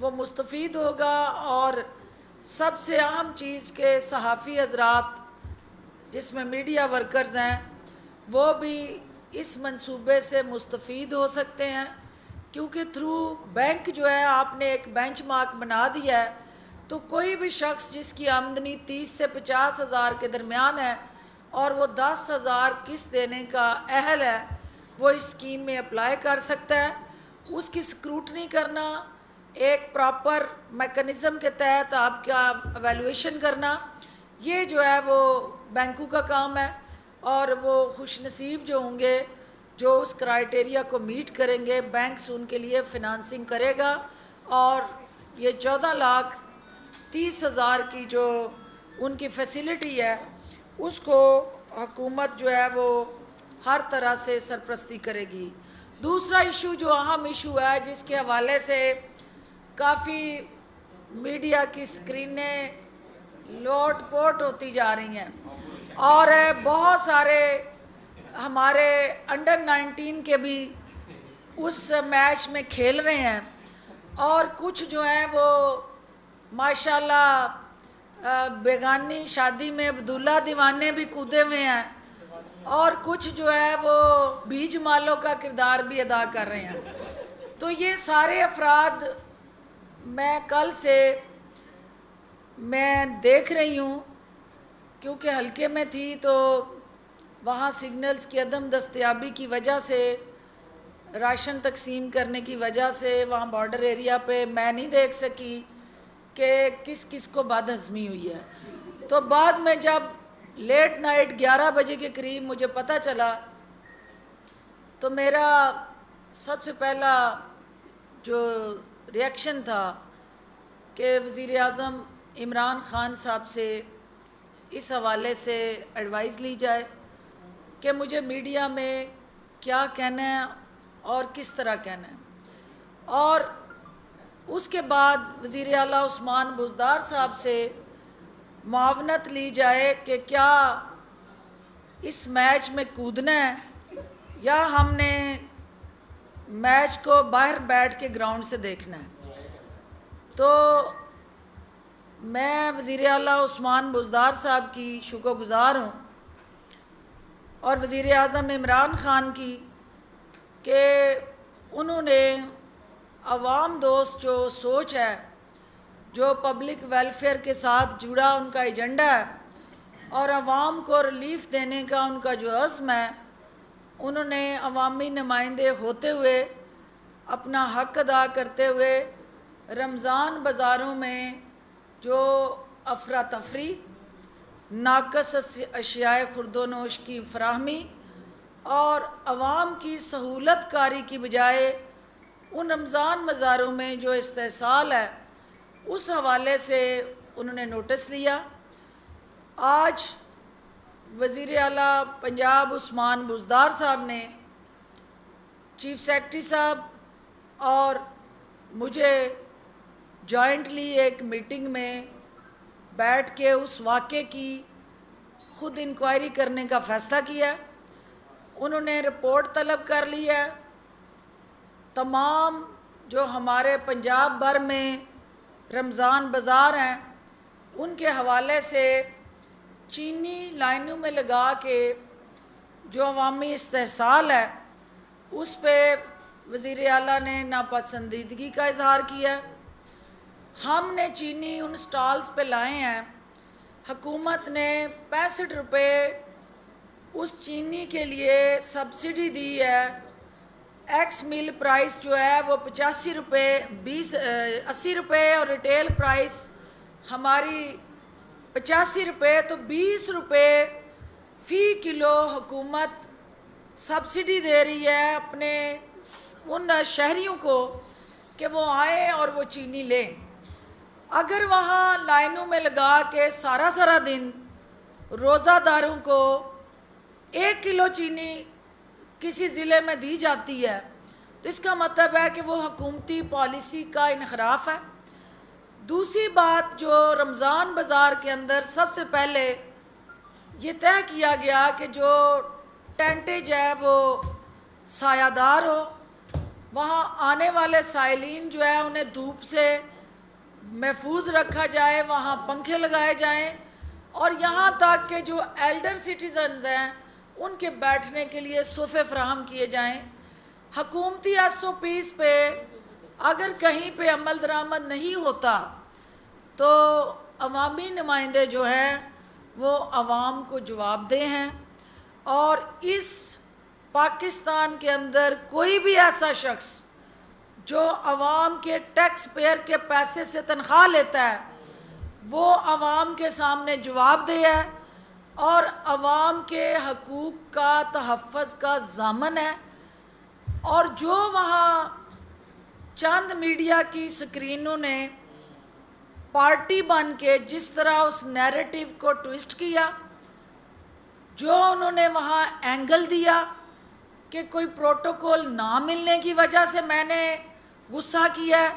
वो मुस्तफ़ीद होगा। और सबसे अहम चीज़ के सहाफ़ी हज़रात जिसमें मीडिया वर्कर्स हैं वो भी इस मंसूबे से मुस्तफ़ीद हो सकते हैं, क्योंकि थ्रू बैंक जो है आपने एक बेंचमार्क बना दिया है, तो कोई भी शख्स जिसकी आमदनी 30 से 50 हज़ार के दरमियान है और वो 10,000 किस्त देने का अहल है, वो इस स्कीम में अप्लाई कर सकता है। उसकी स्क्रूटनी करना, एक प्रॉपर मैकेनिज़्म के तहत आपका एवेलुएशन करना, ये जो है वो बैंकों का काम है और वो खुशनसीब जो होंगे जो उस क्राइटेरिया को मीट करेंगे, बैंक उनके लिए फ़िनांसिंग करेगा और ये 14,30,000 की जो उनकी फैसिलिटी है उसको हुकूमत जो है वो हर तरह से सरपरस्ती करेगी। दूसरा इशू जो अहम इशू है जिसके हवाले से काफ़ी मीडिया की स्क्रीनें लोट पोट होती जा रही हैं और बहुत सारे हमारे अंडर 19 के भी उस मैच में खेल रहे हैं और कुछ जो हैं वो माशाल्लाह बेगानी शादी में अब्दुल्ला दीवाने भी कूदे हुए हैं और कुछ जो है वो बीज मालों का किरदार भी अदा कर रहे हैं। तो ये सारे अफराद मैं कल से मैं देख रही हूँ, क्योंकि हल्के में थी तो वहाँ सिग्नल्स की अदम दस्तयाबी की वजह से, राशन तकसीम करने की वजह से वहाँ बॉर्डर एरिया पे मैं नहीं देख सकी कि किस किस को बदहज़मी हुई है। तो बाद में जब लेट नाइट 11 बजे के करीब मुझे पता चला तो मेरा सबसे पहला जो रिएक्शन था कि वज़ीर आज़म इमरान ख़ान साहब से इस हवाले से एडवाइस ली जाए कि मुझे मीडिया में क्या कहना है और किस तरह कहना है। और उसके बाद वज़ीर आला उस्मान बुज़दार साहब से मुआवनत ली जाए कि क्या इस मैच में कूदना है या हमने मैच को बाहर बैठ के ग्राउंड से देखना है। तो मैं वज़ीर आला उस्मान बुज़दार साहब की शुक्रगुज़ार हूँ और वज़ीर आज़म इमरान ख़ान की कि उन्होंने अवाम दोस्त जो सोच है, जो पब्लिक वेलफेयर के साथ जुड़ा उनका एजेंडा है और आवाम को रिलीफ देने का उनका जो अज़्म है, उन्होंने अवामी नुमाइंदे होते हुए अपना हक़ अदा करते हुए रमज़ान बाज़ारों में जो अफरा तफरी, नाकस अशियाए खुर्दोनोश की फराहमी और आवाम की सहूलत कारी की बजाय उन रमज़ान बाज़ारों में जो इस्तेहसाल है, उस हवाले से उन्होंने नोटिस लिया। आज वज़ीर आला पंजाब उस्मान बुज़दार साहब ने चीफ सेक्रेटरी साहब और मुझे जॉइंटली एक मीटिंग में बैठ के उस वाक़े की ख़ुद इंक्वायरी करने का फ़ैसला किया। उन्होंने रिपोर्ट तलब कर ली है। तमाम जो हमारे पंजाब भर में रमज़ान बाज़ार हैं, उनके हवाले से चीनी लाइनों में लगा के जो अवामी इस्तेहसाल है, उस पे वज़ीर आला ने नापसंदीदगी का इज़हार किया। हमने चीनी उन स्टॉल्स पे लाए हैं, हुकूमत ने 65 रुपये उस चीनी के लिए सब्सिडी दी है। एक्स मिल प्राइस जो है वो 85 रुपये 80 रुपये और रिटेल प्राइस हमारी 85 रुपये, तो 20 रुपये फ़ी किलो हुकूमत सब्सिडी दे रही है अपने उन शहरियों को कि वो आए और वो चीनी लें। अगर वहाँ लाइनों में लगा के सारा दिन रोज़ादारों को 1 किलो चीनी किसी ज़िले में दी जाती है, तो इसका मतलब है कि वो हुकूमती पॉलिसी का इनखराफ है। दूसरी बात, जो रमज़ान बाज़ार के अंदर सबसे पहले ये तय किया गया कि जो टेंटेज है वो सायादार हो, वहाँ आने वाले साइलिन जो है उन्हें धूप से महफूज रखा जाए, वहाँ पंखे लगाए जाएं और यहाँ तक कि जो एल्डर सिटीजन्स हैं उनके बैठने के लिए सोफ़े फ्राहम किए जाएं। हकूमती SOPs पे अगर कहीं पे अमल दरामद नहीं होता तो अवामी नुमाइंदे जो हैं वो आवाम को जवाबदेह हैं। और इस पाकिस्तान के अंदर कोई भी ऐसा शख्स जो आवाम के टैक्स पेयर के पैसे से तनख्वाह लेता है, वो आवाम के सामने जवाबदेह है और आवाम के हकूक़ का तहफ़्फ़ुज़ का ज़ामन है। और जो वहाँ चंद मीडिया की स्क्रीनों ने पार्टी बन के जिस तरह उस नैरेटिव को ट्विस्ट किया, जो उन्होंने वहाँ एंगल दिया कि कोई प्रोटोकॉल ना मिलने की वजह से मैंने गुस्सा किया है।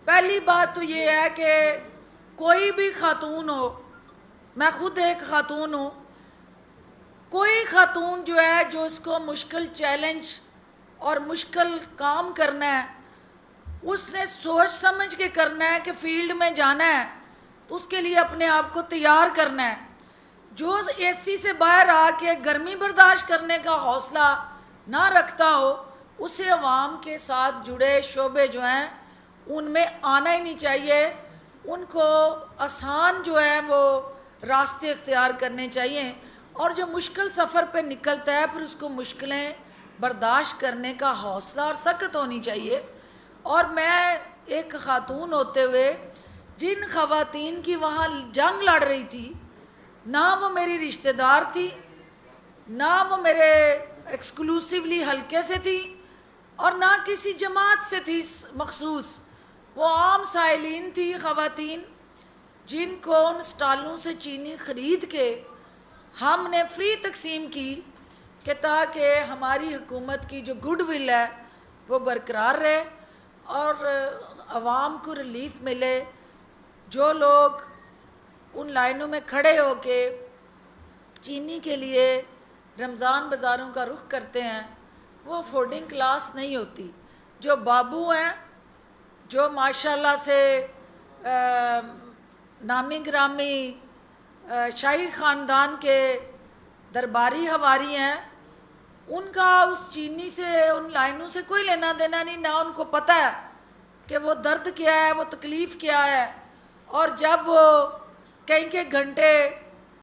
पहली बात तो ये है कि कोई भी खातून हो, मैं ख़ुद एक ख़ातून हूँ, कोई ख़ातून जो है जो इसको मुश्किल चैलेंज और मुश्किल काम करना है, उसने सोच समझ के करना है कि फील्ड में जाना है तो उसके लिए अपने आप को तैयार करना है। जो AC से बाहर आके गर्मी बर्दाश्त करने का हौसला ना रखता हो, उसे अवाम के साथ जुड़े शोबे जो हैं उनमें आना ही नहीं चाहिए। उनको आसान जो है वो रास्ते इख्तियार करने चाहिए और जो मुश्किल सफ़र पे निकलता है फिर उसको मुश्किलें बर्दाश्त करने का हौसला और सकत होनी चाहिए। और मैं एक ख़ातून होते हुए जिन ख़वातीन की वहाँ जंग लड़ रही थी, ना वो मेरी रिश्तेदार थी, ना वो मेरे एक्सक्लूसिवली हल्के से थी और ना किसी जमात से थी मखसूस, वो आम साइलिन थी ख़वातीन जिनको उन स्टॉलों से चीनी ख़रीद के हमने फ्री तकसीम की कि ताकि हमारी हुकूमत की जो गुडविल है वो बरकरार रहे और आवाम को रिलीफ मिले। जो लोग उन लाइनों में खड़े होके चीनी के लिए रमज़ान बाज़ारों का रुख करते हैं वो अफोर्डिंग क्लास नहीं होती। जो बाबू हैं, जो माशाल्लाह से नामी ग्रामी शाही ख़ानदान के दरबारी हवारी हैं, उनका उस चीनी से उन लाइनों से कोई लेना देना नहीं। ना उनको पता है कि वो दर्द क्या है, वो तकलीफ़ क्या है। और जब वो कई घंटे